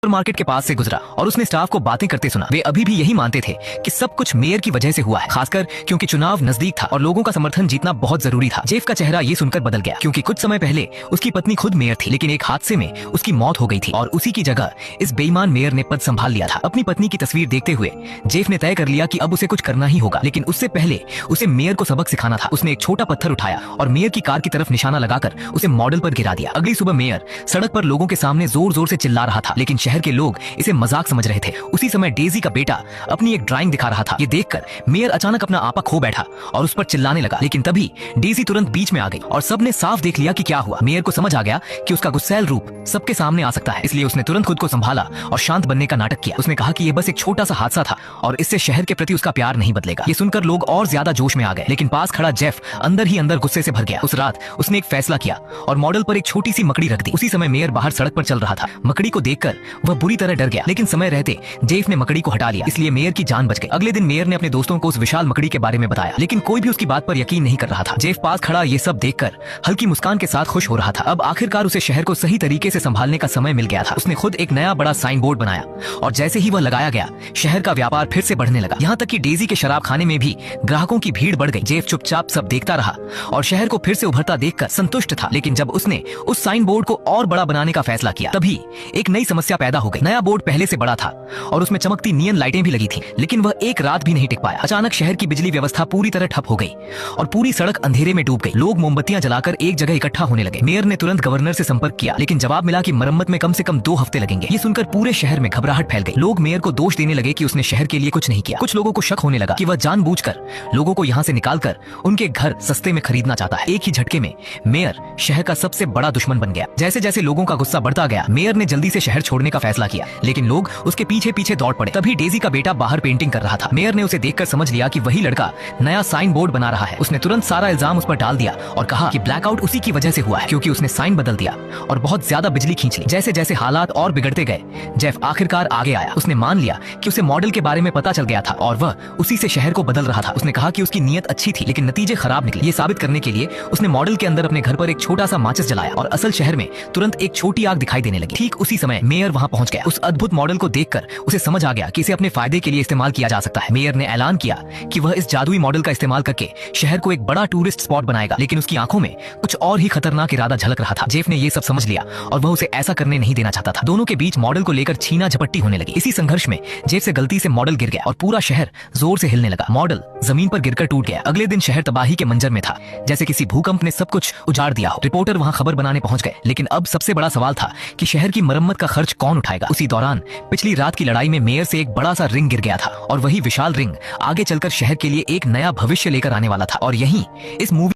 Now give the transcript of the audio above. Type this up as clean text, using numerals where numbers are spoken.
Market के पास से गुजरा और उसने स्टाफ को बातें करते सुना। वे अभी भी यही मानते थे कि सब कुछ मेयर की वजह से हुआ है, खासकर क्योंकि चुनाव नजदीक था और लोगों का समर्थन जीतना बहुत जरूरी था। जेफ का चेहरा ये सुनकर बदल गया क्योंकि कुछ समय पहले उसकी पत्नी खुद मेयर थी, लेकिन एक हादसे में उसकी मौत हो गई थी और उसी की जगह इस बेईमान मेयर ने पद संभाल लिया था। अपनी पत्नी की तस्वीर देखते हुए जेफ ने तय कर लिया कि अब उसे कुछ करना ही होगा, लेकिन उससे पहले उसे मेयर को सबक सिखाना था। उसने एक छोटा पत्थर उठाया और मेयर की कार की तरफ निशाना लगाकर उसे मॉडल पर गिरा दिया। अगली सुबह मेयर सड़क पर लोगों के सामने जोर जोर से चिल्ला रहा था, लेकिन शहर के लोग इसे मजाक समझ रहे थे। उसी समय डेजी का बेटा अपनी एक ड्राइंग दिखा रहा था। ये देखकर मेयर अचानक अपना आपा खो बैठा और उस पर चिल्लाने लगा, लेकिन तभी डेजी तुरंत बीच में आ गई और सबने साफ देख लिया कि क्या हुआ। मेयर को समझ आ गया कि उसका गुस्सैल रूप सबके सामने आ सकता है, इसलिए उसने तुरंत खुद को संभाला और शांत बनने का नाटक किया। उसने कहा कि यह बस एक छोटा सा हादसा था और इससे शहर के प्रति उसका प्यार नहीं बदलेगा। ये सुनकर लोग और ज्यादा जोश में आ गए, लेकिन पास खड़ा जेफ अंदर ही अंदर गुस्से से भर गया। उस रात उसने एक फैसला किया और मॉडल पर एक छोटी सी मकड़ी रख दी। उसी समय मेयर बाहर सड़क पर चल रहा था। मकड़ी को देखकर वह बुरी तरह डर गया, लेकिन समय रहते जेफ ने मकड़ी को हटा लिया, इसलिए मेयर की जान बच गई। अगले दिन मेयर ने अपने दोस्तों को उस विशाल मकड़ी के बारे में बताया, लेकिन कोई भी उसकी बात पर यकीन नहीं कर रहा था। जेफ पास खड़ा ये सब देखकर हल्की मुस्कान के साथ खुश हो रहा था। अब आखिरकार उसे शहर को सही तरीके से संभालने का समय मिल गया था। उसने खुद एक नया बड़ा साइन बोर्ड बनाया और जैसे ही वह लगाया गया, शहर का व्यापार फिर से बढ़ने लगा। यहाँ तक कि डेजी के शराब खाने में भी ग्राहकों की भीड़ बढ़ गई। जेफ चुपचाप सब देखता रहा और शहर को फिर से उभरता देखकर संतुष्ट था, लेकिन जब उसने उस साइन बोर्ड को और बड़ा बनाने का फैसला किया, तभी एक नई समस्या पैदा हो गई। नया बोर्ड पहले से बड़ा था और उसमें चमकती नियन लाइटें भी लगी थीं, लेकिन वह एक रात भी नहीं टिक पाया। अचानक शहर की बिजली व्यवस्था पूरी तरह ठप हो गई और पूरी सड़क अंधेरे में डूब गई। लोग मोमबत्तियां जलाकर एक जगह इकट्ठा होने लगे। मेयर ने तुरंत गवर्नर से संपर्क किया, लेकिन जवाब मिला कि मरम्मत में कम से कम 2 हफ्ते लगेंगे। ये सुनकर पूरे शहर में घबराहट फैल गई। लोग मेयर को दोष देने लगे कि उसने शहर के लिए कुछ नहीं किया। कुछ लोगों को शक होने लगा कि वह जानबूझकर लोगों को यहाँ से निकालकर उनके घर सस्ते में खरीदना चाहता है। एक ही झटके में मेयर शहर का सबसे बड़ा दुश्मन बन गया। जैसे जैसे लोगों का गुस्सा बढ़ता गया, मेयर ने जल्दी से शहर छोड़ने का फैसला किया, लेकिन लोग उसके पीछे पीछे दौड़ पड़े। तभी डेजी का बेटा बाहर पेंटिंग कर रहा था। मेयर ने उसे देखकर समझ लिया कि वही लड़का नया साइन बोर्ड बना रहा है। उसने तुरंत सारा इल्जाम उस पर डाल दिया और कहा कि ब्लैकआउट उसी की वजह से हुआ है, क्योंकि उसने साइन बदल दिया और बहुत ज्यादा बिजली खींच ली। जैसे जैसे हालात और बिगड़ते गए, जेफ आखिरकार आगे आया। उसने मान लिया कि उसे मॉडल के बारे में पता चल गया था और वह उसी से शहर को बदल रहा था। उसने कहा कि उसकी नीयत अच्छी थी, लेकिन नतीजे खराब निकले। ये साबित करने के लिए उसने मॉडल के अंदर अपने घर पर एक छोटा सा माचिस जलाया और असल शहर में तुरंत एक छोटी आग दिखाई देने लगी। ठीक उसी समय मेयर वहां पहुंच गया। उस अद्भुत मॉडल को देखकर उसे समझ आ गया कि इसे अपने फायदे के लिए इस्तेमाल किया जा सकता है। मेयर ने ऐलान किया कि वह इस जादुई मॉडल का इस्तेमाल करके शहर को एक बड़ा टूरिस्ट स्पॉट बनाएगा, लेकिन उसकी आंखों में कुछ और ही खतरनाक इरादा झलक रहा था। जेफ ने ये सब समझ लिया और वह उसे ऐसा करने नहीं देना चाहता था। दोनों के बीच मॉडल को लेकर छीना झपट्टी होने लगी। इसी संघर्ष में जेफ से गलती से मॉडल गिर गया और पूरा शहर जोर से हिलने लगा। मॉडल जमीन पर गिरकर टूट गया। अगले दिन शहर तबाही के मंजर में था, जैसे किसी भूकंप ने सब कुछ उजाड़ दिया हो। रिपोर्टर वहां खबर बनाने पहुंच गए, लेकिन अब सबसे बड़ा सवाल था कि शहर की मरम्मत का खर्च कौन उठाएगा। उसी दौरान पिछली रात की लड़ाई में मेयर से एक बड़ा सा रिंग गिर गया था और वही विशाल रिंग आगे चलकर शहर के लिए एक नया भविष्य लेकर आने वाला था। और यही इस मूवी